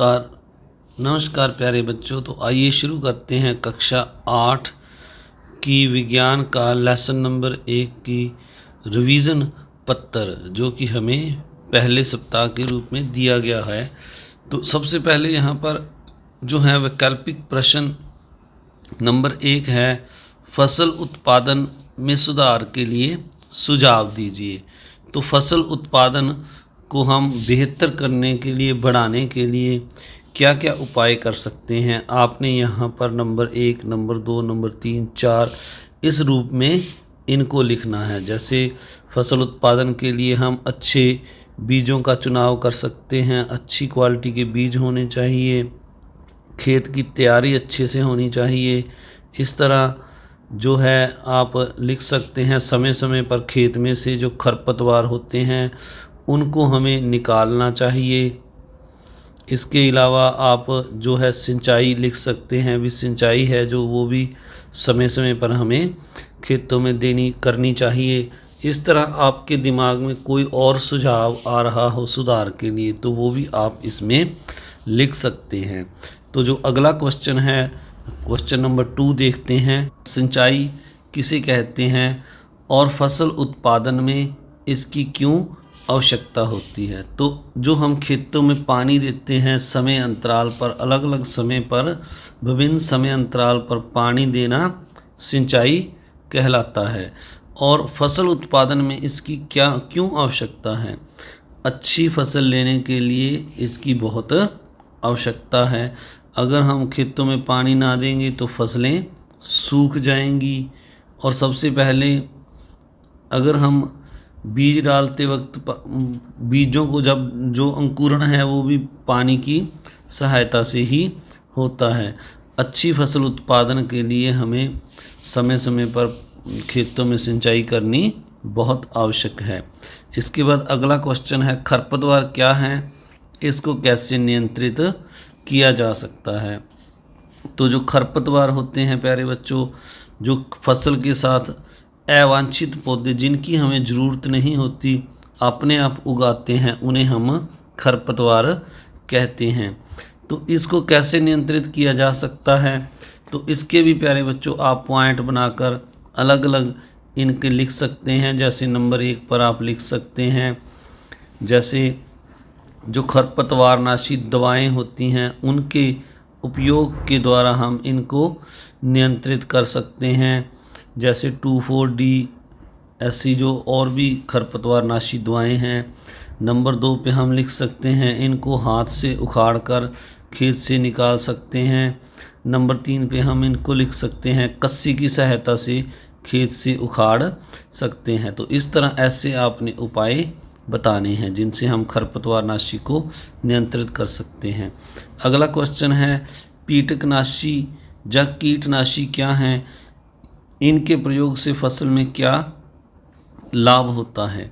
नमस्कार प्यारे बच्चों। तो आइए शुरू करते हैं कक्षा 8 की विज्ञान का लेसन नंबर 1 की रिवीजन पत्र, जो कि हमें पहले सप्ताह के रूप में दिया गया है। तो सबसे पहले यहाँ पर जो है वैकल्पिक प्रश्न नंबर 1 है, फसल उत्पादन में सुधार के लिए सुझाव दीजिए। तो फसल उत्पादन को हम बेहतर करने के लिए, बढ़ाने के लिए क्या क्या उपाय कर सकते हैं, आपने यहाँ पर नंबर 1, नंबर 2, नंबर 3, 4 इस रूप में इनको लिखना है। जैसे फसल उत्पादन के लिए हम अच्छे बीजों का चुनाव कर सकते हैं, अच्छी क्वालिटी के बीज होने चाहिए, खेत की तैयारी अच्छे से होनी चाहिए। इस तरह जो है आप लिख सकते हैं, समय समय पर खेत में से जो खरपतवार होते हैं उनको हमें निकालना चाहिए। इसके अलावा आप जो है सिंचाई लिख सकते हैं, भी सिंचाई है जो वो भी समय समय पर हमें खेतों में करनी चाहिए। इस तरह आपके दिमाग में कोई और सुझाव आ रहा हो सुधार के लिए तो वो भी आप इसमें लिख सकते हैं। तो जो अगला क्वेश्चन है, क्वेश्चन नंबर 2 देखते हैं। सिंचाई किसे कहते हैं और फसल उत्पादन में इसकी क्यों आवश्यकता होती है? तो जो हम खेतों में पानी देते हैं समय अंतराल पर, अलग अलग समय पर, विभिन्न समय अंतराल पर पानी देना सिंचाई कहलाता है। और फसल उत्पादन में इसकी क्यों आवश्यकता है? अच्छी फसल लेने के लिए इसकी बहुत आवश्यकता है। अगर हम खेतों में पानी ना देंगे तो फसलें सूख जाएंगी। और सबसे पहले अगर हम बीज डालते वक्त बीजों को जो अंकुरण है वो भी पानी की सहायता से ही होता है। अच्छी फसल उत्पादन के लिए हमें समय समय पर खेतों में सिंचाई करनी बहुत आवश्यक है। इसके बाद अगला क्वेश्चन है, खरपतवार क्या है, इसको कैसे नियंत्रित किया जा सकता है? तो जो खरपतवार होते हैं प्यारे बच्चों, जो फसल के साथ अवांछित पौधे जिनकी हमें ज़रूरत नहीं होती अपने आप उगाते हैं, उन्हें हम खरपतवार कहते हैं। तो इसको कैसे नियंत्रित किया जा सकता है? तो इसके भी प्यारे बच्चों आप पॉइंट बनाकर अलग अलग इनके लिख सकते हैं। जैसे नंबर 1 पर आप लिख सकते हैं, जैसे जो खरपतवारनाशी दवाएं होती हैं उनके उपयोग के द्वारा हम इनको नियंत्रित कर सकते हैं। जैसे 2,4-D ऐसी जो और भी खरपतवारनाशी दवाएं हैं। नंबर 2 पे हम लिख सकते हैं, इनको हाथ से उखाड़ कर खेत से निकाल सकते हैं। नंबर 3 पे हम इनको लिख सकते हैं, कस्सी की सहायता से खेत से उखाड़ सकते हैं। तो इस तरह ऐसे आपने उपाय बताने हैं जिनसे हम खरपतवारनाशी को नियंत्रित कर सकते हैं। अगला क्वेश्चन है, कीटकनाशी या कीटनाशी क्या हैं, इनके प्रयोग से फसल में क्या लाभ होता है?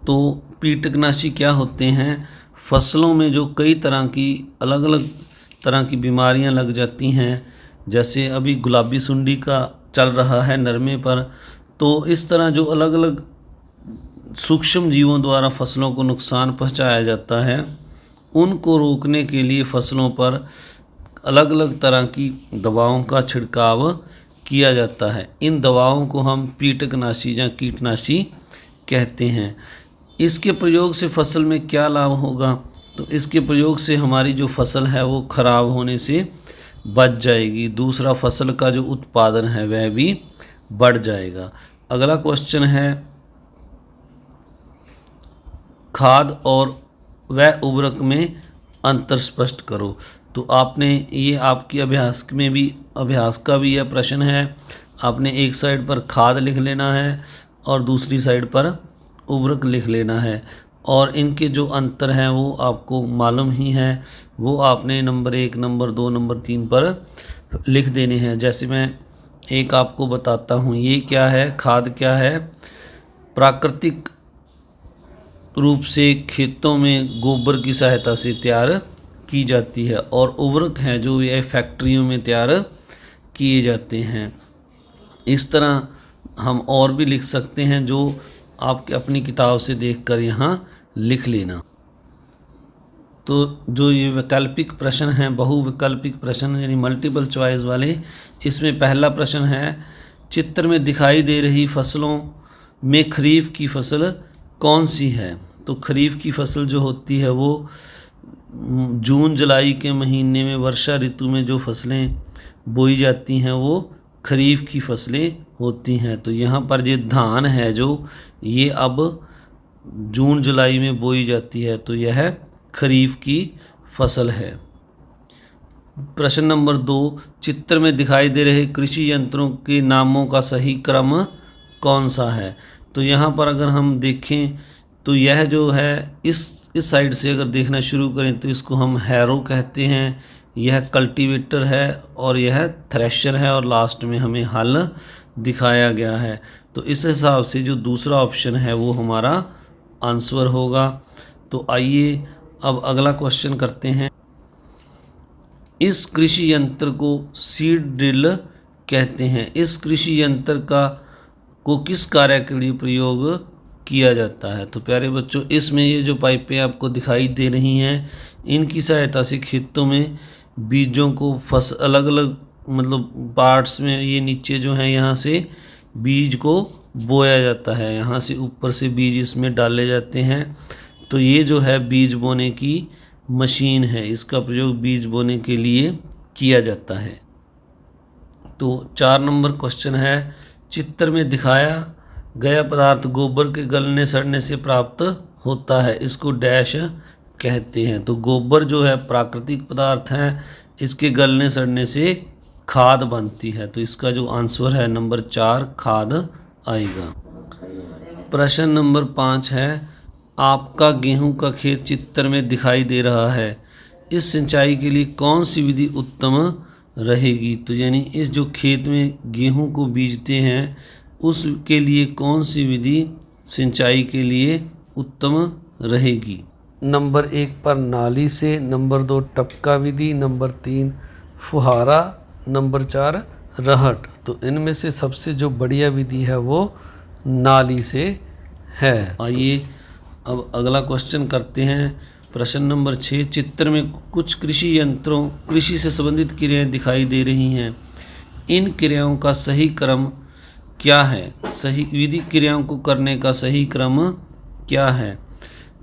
तो कीटकनाशी क्या होते हैं? फसलों में जो कई तरह की अलग अलग तरह की बीमारियां लग जाती हैं, जैसे अभी गुलाबी सुंडी का चल रहा है नरमे पर, तो इस तरह जो अलग अलग सूक्ष्म जीवों द्वारा फसलों को नुकसान पहुंचाया जाता है, उनको रोकने के लिए फसलों पर अलग अलग तरह की दवाओं का छिड़काव किया जाता है। इन दवाओं को हम कीटकनाशी या कीटनाशी कहते हैं। इसके प्रयोग से फसल में क्या लाभ होगा? तो इसके प्रयोग से हमारी जो फसल है वो खराब होने से बच जाएगी। दूसरा, फसल का जो उत्पादन है वह भी बढ़ जाएगा। अगला क्वेश्चन है, खाद और वह उर्वरक में अंतर स्पष्ट करो। तो आपने ये आपकी अभ्यास का भी यह प्रश्न है। आपने एक साइड पर खाद लिख लेना है और दूसरी साइड पर उर्वरक लिख लेना है, और इनके जो अंतर हैं वो आपको मालूम ही है। वो आपने नंबर 1, नंबर 2, नंबर 3 पर लिख देने हैं। जैसे मैं एक आपको बताता हूँ, ये क्या है, खाद क्या है? प्राकृतिक रूप से खेतों में गोबर की सहायता से तैयार की जाती है, और उर्वरक हैं जो ये फैक्ट्रियों में तैयार किए जाते हैं। इस तरह हम और भी लिख सकते हैं, जो आप अपनी किताब से देखकर यहाँ लिख लेना। तो जो ये वैकल्पिक प्रश्न हैं, बहुविकल्पिक प्रश्न यानी मल्टीपल चॉइस वाले, इसमें पहला प्रश्न है चित्र में दिखाई दे रही फसलों में खरीफ की फसल कौन सी है। तो खरीफ की फसल जो होती है वो जून जुलाई के महीने में वर्षा ऋतु में जो फसलें बोई जाती हैं वो खरीफ की फसलें होती हैं। तो यहाँ पर ये धान है जो ये अब जून जुलाई में बोई जाती है, तो यह खरीफ की फसल है। प्रश्न नंबर 2, चित्र में दिखाई दे रहे कृषि यंत्रों के नामों का सही क्रम कौन सा है। तो यहाँ पर अगर हम देखें तो यह जो है इस साइड से अगर देखना शुरू करें तो इसको हम हैरो कहते हैं, यह कल्टीवेटर है और यह थ्रेशर है और लास्ट में हमें हल दिखाया गया है। तो इस हिसाब से जो दूसरा ऑप्शन है वो हमारा आंसर होगा। तो आइए अब अगला क्वेश्चन करते हैं। इस कृषि यंत्र को सीड ड्रिल कहते हैं। इस कृषि यंत्र को किस कार्य के लिए प्रयोग किया जाता है। तो प्यारे बच्चों, इसमें ये जो पाइपें आपको दिखाई दे रही हैं, इनकी सहायता से खेतों में बीजों को अलग अलग मतलब पार्ट्स में ये नीचे जो है यहाँ से बीज को बोया जाता है, यहाँ से ऊपर से बीज इसमें डाले जाते हैं। तो ये जो है बीज बोने की मशीन है, इसका प्रयोग बीज बोने के लिए किया जाता है। तो 4 नंबर क्वेश्चन है, चित्र में दिखाया गया पदार्थ गोबर के गलने सड़ने से प्राप्त होता है, इसको डैश कहते हैं। तो गोबर जो है प्राकृतिक पदार्थ है, इसके गलने सड़ने से खाद बनती है। तो इसका जो आंसर है नंबर 4 खाद आएगा। प्रश्न नंबर 5 है, आपका गेहूं का खेत चित्र में दिखाई दे रहा है, इस सिंचाई के लिए कौन सी विधि उत्तम रहेगी। तो यानी इस जो खेत में गेहूं को बीजते हैं उसके लिए कौन सी विधि सिंचाई के लिए उत्तम रहेगी। नंबर 1 पर नाली से, नंबर 2 टपका विधि, नंबर 3 फुहारा, नंबर 4 रहट। तो इनमें से सबसे जो बढ़िया विधि है वो नाली से है। आइए अब अगला क्वेश्चन करते हैं। प्रश्न नंबर 6, चित्र में कुछ कृषि यंत्रों कृषि से संबंधित क्रियाएं दिखाई दे रही हैं, इन क्रियाओं का सही क्रम क्या है। सही विधि क्रियाओं को करने का सही क्रम क्या है।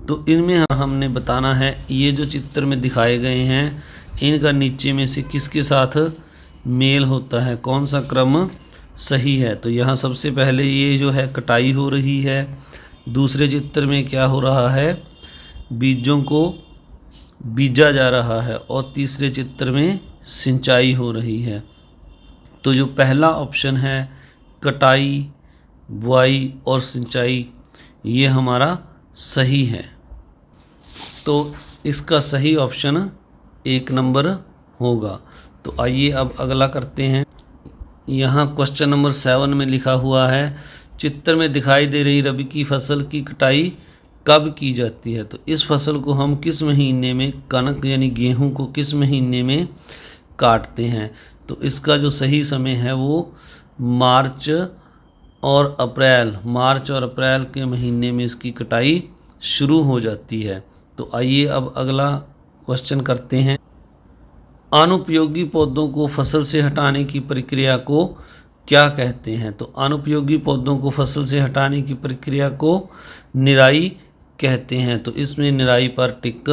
तो इनमें हमने बताना है ये जो चित्र में दिखाए गए हैं इनका नीचे में से किसके साथ मेल होता है, कौन सा क्रम सही है। तो यहाँ सबसे पहले ये जो है कटाई हो रही है, दूसरे चित्र में क्या हो रहा है बीजों को बीजा जा रहा है और तीसरे चित्र में सिंचाई हो रही है। तो जो पहला ऑप्शन है कटाई, बुआई और सिंचाई, ये हमारा सही है। तो इसका सही ऑप्शन 1 नंबर होगा। तो आइए अब अगला करते हैं। यहाँ क्वेश्चन नंबर 7 में लिखा हुआ है, चित्र में दिखाई दे रही रबी की फसल की कटाई कब की जाती है। तो इस फसल को हम किस महीने में, कनक यानी गेहूं को किस महीने में काटते हैं। तो इसका जो सही समय है वो मार्च और अप्रैल के महीने में इसकी कटाई शुरू हो जाती है। तो आइए अब अगला क्वेश्चन करते हैं। अनुपयोगी पौधों को फसल से हटाने की प्रक्रिया को क्या कहते हैं। तो अनुपयोगी पौधों को फसल से हटाने की प्रक्रिया को निराई कहते हैं। तो इसमें निराई पर टिक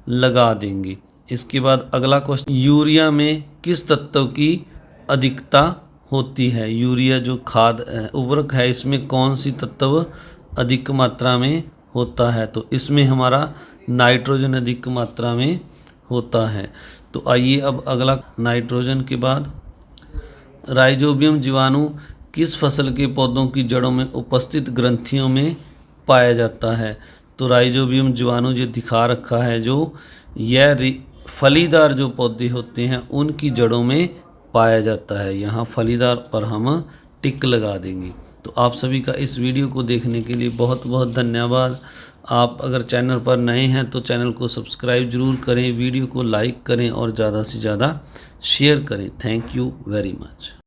लगा देंगे। इसके बाद अगला क्वेश्चन, यूरिया में किस तत्व की अधिकता होती है। यूरिया जो खाद उर्वरक है इसमें कौन सी तत्व अधिक मात्रा में होता है। तो इसमें हमारा नाइट्रोजन अधिक मात्रा में होता है। तो आइए अब अगला, नाइट्रोजन के बाद राइजोबियम जीवाणु किस फसल के पौधों की जड़ों में उपस्थित ग्रंथियों में पाया जाता है। तो राइजोबियम जीवाणु जो दिखा रखा है, जो यह फलीदार जो पौधे होते हैं उनकी जड़ों में पाया जाता है। यहाँ फलीदार पर हम टिक लगा देंगे। तो आप सभी का इस वीडियो को देखने के लिए बहुत बहुत धन्यवाद। आप अगर चैनल पर नए हैं तो चैनल को सब्सक्राइब ज़रूर करें, वीडियो को लाइक करें और ज़्यादा से ज़्यादा शेयर करें। Thank you very much.